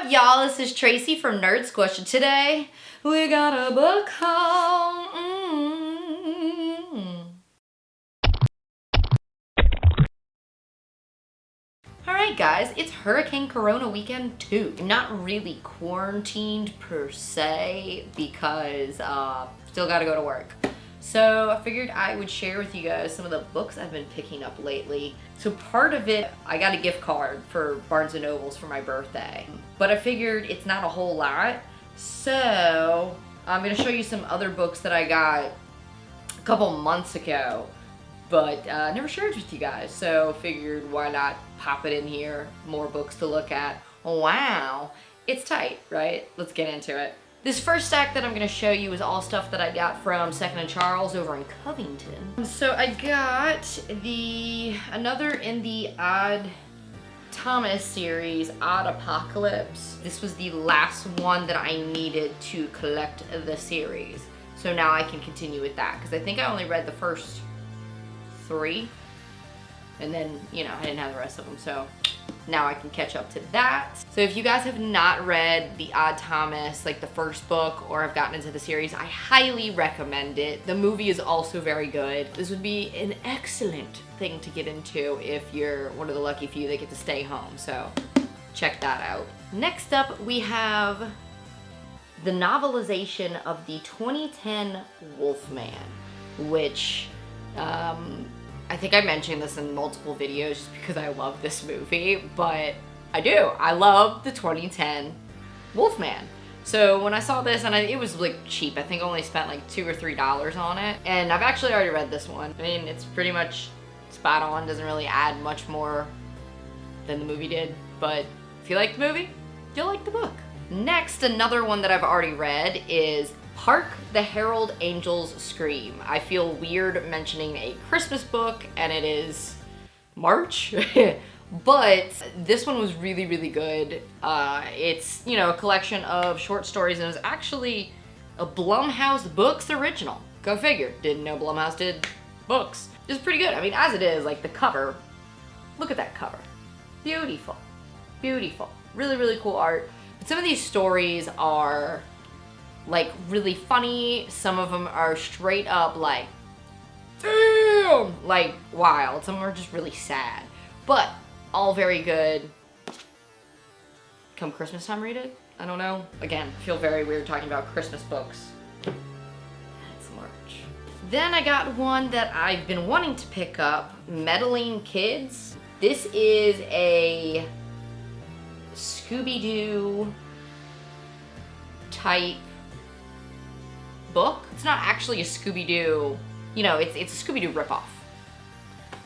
up, y'all? This is Tracy from Nerd Squish, and today we got a book haul. Alright guys, it's Hurricane Corona Weekend 2. Not really quarantined per se because still gotta go to work. So I figured I would share with you guys some of the books I've been picking up lately. So part of it, I got a gift card for Barnes & Nobles for my birthday. But I figured it's not a whole lot. So I'm gonna show you some other books that I got a couple months ago, but never shared with you guys. So figured why not pop it in here, more books to look at. Wow, it's tight, right? Let's get into it. This first stack that I'm going to show you is all stuff that I got from Second & Charles over in Covington. So I got another in the Odd Thomas series, Odd Apocalypse. This was the last one that I needed to collect the series. So now I can continue with that, because I think I only read the first 3. And then, you know, I didn't have the rest of them, so now I can catch up to that. So if you guys have not read the Odd Thomas, like the first book, or have gotten into the series, I highly recommend it. The movie is also very good. This would be an excellent thing to get into if you're one of the lucky few that get to stay home, so check that out. Next up, we have the novelization of the 2010 Wolfman, which, I think I mentioned this in multiple videos just because I love this movie, but I do. I love the 2010 Wolfman. So when I saw this, and it was like cheap, I think I only spent like $2 or $3 on it, and I've actually already read this one. I mean, it's pretty much spot on, doesn't really add much more than the movie did, but if you like the movie, you'll like the book. Next, another one that I've already read is Hark, the Herald Angels Scream. I feel weird mentioning a Christmas book, and it is March, but this one was really, really good. It's, you know, a collection of short stories, and it was actually a Blumhouse Books original. Go figure. Didn't know Blumhouse did books. It's pretty good. I mean, as it is, like the cover, look at that cover. Beautiful. Beautiful. Really, really cool art. But some of these stories are like really funny. Some of them are straight up like, damn, like wild. Some of them are just really sad, but all very good. Come Christmas time, read it. I don't know. Again, I feel very weird talking about Christmas books. It's March. Then I got one that I've been wanting to pick up, Meddling Kids. This is a Scooby-Doo type book. It's not actually a Scooby-Doo, you know, it's a Scooby-Doo ripoff.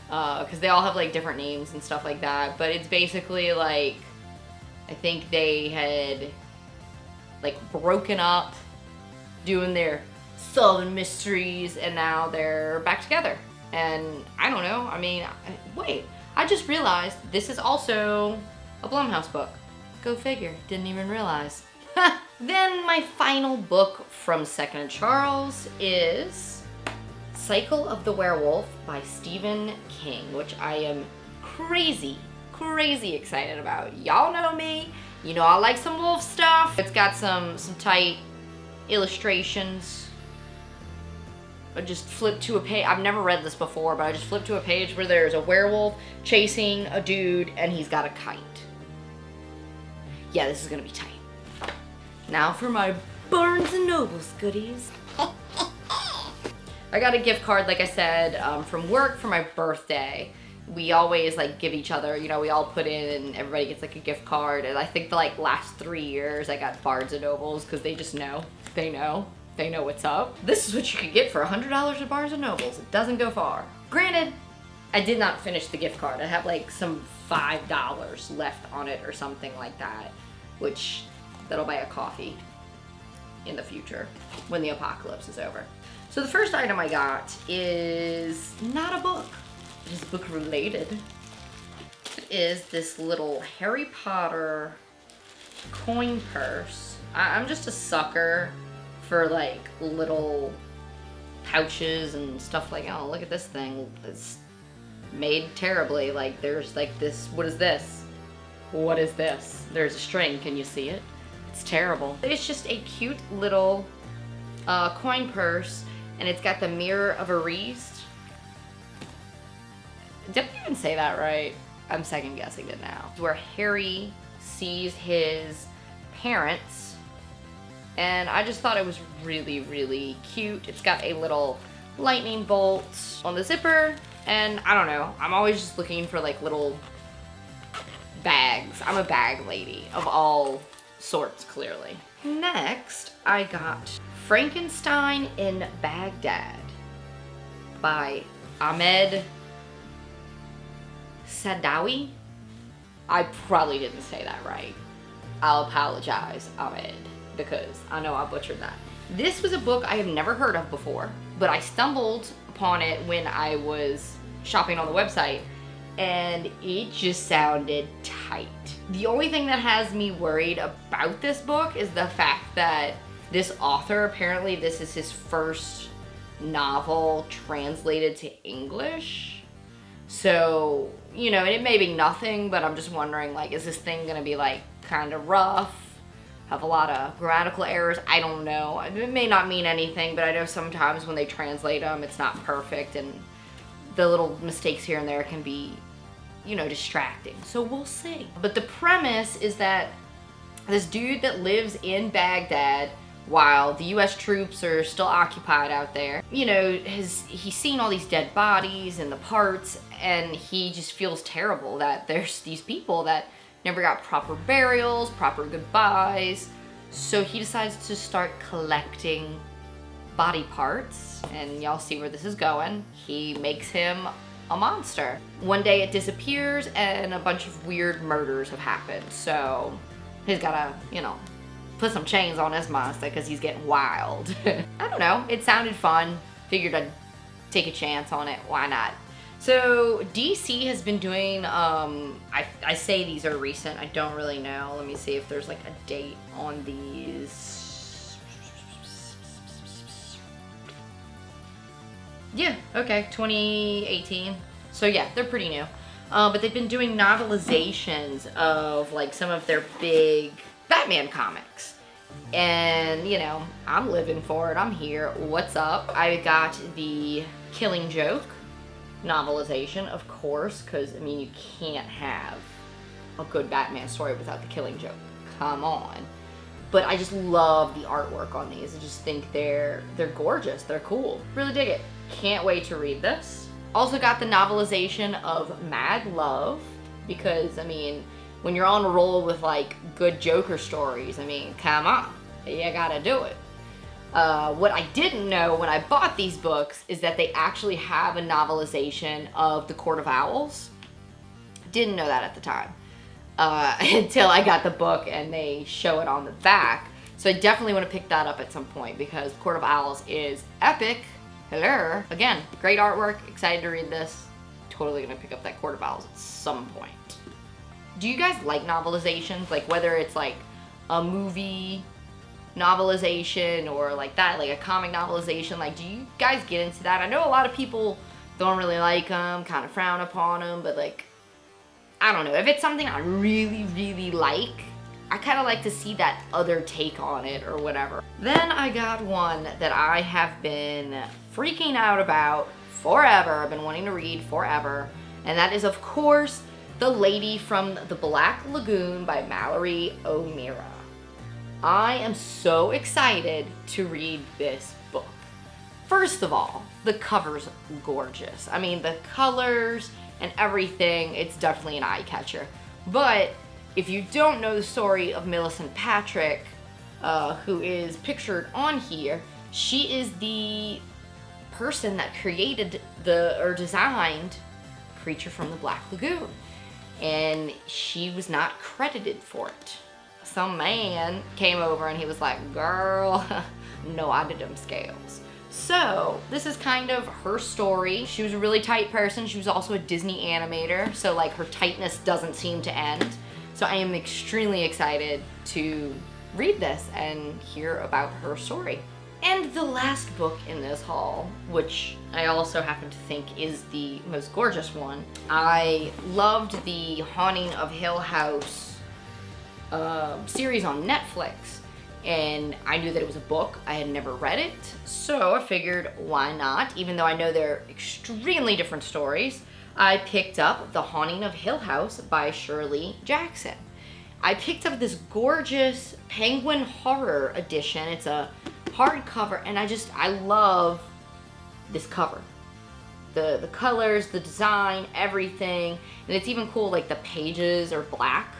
Because they all have like different names and stuff like that, but it's basically like, I think they had like broken up doing their solving mysteries, and now they're back together. And I don't know, I mean, wait, I just realized this is also a Blumhouse book. Go figure, didn't even realize. Then my final book from Second & Charles is Cycle of the Werewolf by Stephen King, which I am crazy excited about. Y'all know me. You know I like some wolf stuff. It's got some tight illustrations. I just flipped to a page. I've never read this before, but I just flipped to a page where there's a werewolf chasing a dude and he's got a kite. Yeah, this is gonna be tight. Now for my Barnes & Nobles goodies. I got a gift card, like I said, from work for my birthday. We always like give each other, you know, we all put in and everybody gets like a gift card. And I think the like last 3 years I got Barnes & Nobles because they just know. They know what's up. This is what you could get for $100 at Barnes & Nobles. It doesn't go far. Granted, I did not finish the gift card. I have like some $5 left on it or something like that, which that'll buy a coffee in the future when the apocalypse is over. So the first item I got is not a book. It is book related. It is this little Harry Potter coin purse. I'm just a sucker for like little pouches and stuff like, oh, look at this thing. It's made terribly. Like there's like this, what is this? What is this? There's a string, can you see it? It's terrible. It's just a cute little coin purse, and it's got the mirror of Erised. Did I even say that right? I'm second guessing it now. Where Harry sees his parents, and I just thought it was really, really cute. It's got a little lightning bolt on the zipper, and I don't know, I'm always just looking for like little bags. I'm a bag lady of all sorts, clearly. Next, I got Frankenstein in Baghdad by Ahmed Sadawi. I probably didn't say that right. I'll apologize, Ahmed, because I know I butchered that. This was a book I have never heard of before, but I stumbled upon it when I was shopping on the website, and it just sounded tight. The only thing that has me worried about this book is the fact that this author, apparently this is his first novel translated to English. So, you know, and it may be nothing, but I'm just wondering, like, is this thing gonna be like kind of rough? Have a lot of grammatical errors? I don't know. It may not mean anything, but I know sometimes when they translate them, it's not perfect, and the little mistakes here and there can be, you know, distracting. So we'll see. But the premise is that this dude that lives in Baghdad while the US troops are still occupied out there, you know, he's seen all these dead bodies and the parts, and he just feels terrible that there's these people that never got proper burials, proper goodbyes. So he decides to start collecting body parts, and y'all see where this is going. He makes him a monster. One day it disappears, and a bunch of weird murders have happened. So he's gotta, you know, put some chains on this monster because he's getting wild. I don't know, it sounded fun. Figured I'd take a chance on it, why not? So DC has been doing, I say these are recent, I don't really know. Let me see if there's like a date on these. Yeah, okay, 2018. So yeah, they're pretty new. But they've been doing novelizations of like some of their big Batman comics. And, you know, I'm living for it, I'm here, what's up? I got the Killing Joke novelization, of course, because, I mean, you can't have a good Batman story without the Killing Joke. Come on. But I just love the artwork on these. I just think they're gorgeous. They're cool. Really dig it. Can't wait to read this. Also got the novelization of Mad Love, because, I mean, when you're on a roll with, like, good Joker stories, I mean, come on. You gotta do it. What I didn't know when I bought these books is that they actually have a novelization of The Court of Owls. Didn't know that at the time. Until I got the book and they show it on the back. So I definitely want to pick that up at some point because The Court of Owls is epic. Hello. Again, great artwork. Excited to read this. Totally gonna pick up that Court of Owls at some point. Do you guys like novelizations? Like whether it's like a movie novelization or like that, like a comic novelization, like do you guys get into that? I know a lot of people don't really like them, kind of frown upon them, but like, I don't know, if it's something I really, really like, I kind of like to see that other take on it or whatever. Then I got one that I have been freaking out about forever, I've been wanting to read forever, and that is of course The Lady from the Black Lagoon by Mallory O'Meara. I am so excited to read this book. First of all, the cover's gorgeous. I mean, the colors and everything, it's definitely an eye catcher. But if you don't know the story of Millicent Patrick, who is pictured on here, she is the person that created or designed Creature from the Black Lagoon. And she was not credited for it. Some man came over and he was like, girl, no, I did them scales. So this is kind of her story. She was a really tight person. She was also a Disney animator. So like her tightness doesn't seem to end. So I am extremely excited to read this and hear about her story. And the last book in this haul, which I also happen to think is the most gorgeous one, I loved the Haunting of Hill House series on Netflix, and I knew that it was a book. I had never read it, so I figured why not, even though I know they're extremely different stories. I picked up The Haunting of Hill House by Shirley Jackson. I picked up this gorgeous Penguin Horror edition. It's a hardcover, and I love this cover. The colors, the design, everything. And it's even cool, like the pages are black.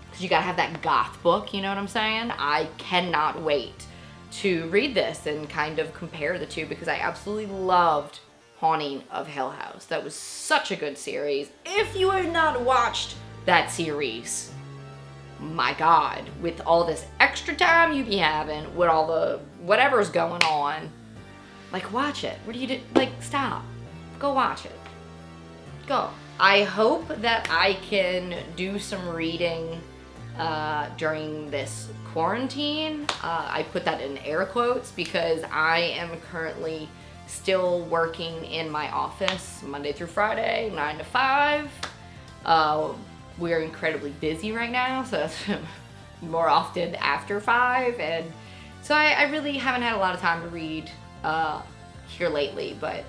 Because you gotta have that goth book, you know what I'm saying? I cannot wait to read this and kind of compare the two, because I absolutely loved Haunting of Hill House. That was such a good series. If you have not watched that series, my God, with all this extra time you be having, with all the whatever's going on, like, watch it. What do you do? Like, stop. Go watch it. Go. I hope that I can do some reading during this quarantine. I put that in air quotes because I am currently still working in my office Monday through Friday, 9 to 5. We're incredibly busy right now, so it's more often after 5, and so I really haven't had a lot of time to read here lately, but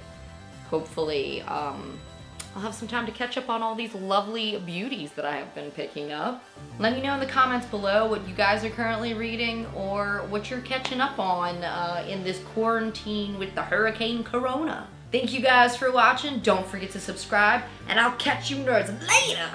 hopefully I'll have some time to catch up on all these lovely beauties that I have been picking up. Let me know in the comments below what you guys are currently reading or what you're catching up on in this quarantine with the Hurricane Corona. Thank you guys for watching. Don't forget to subscribe, and I'll catch you nerds later.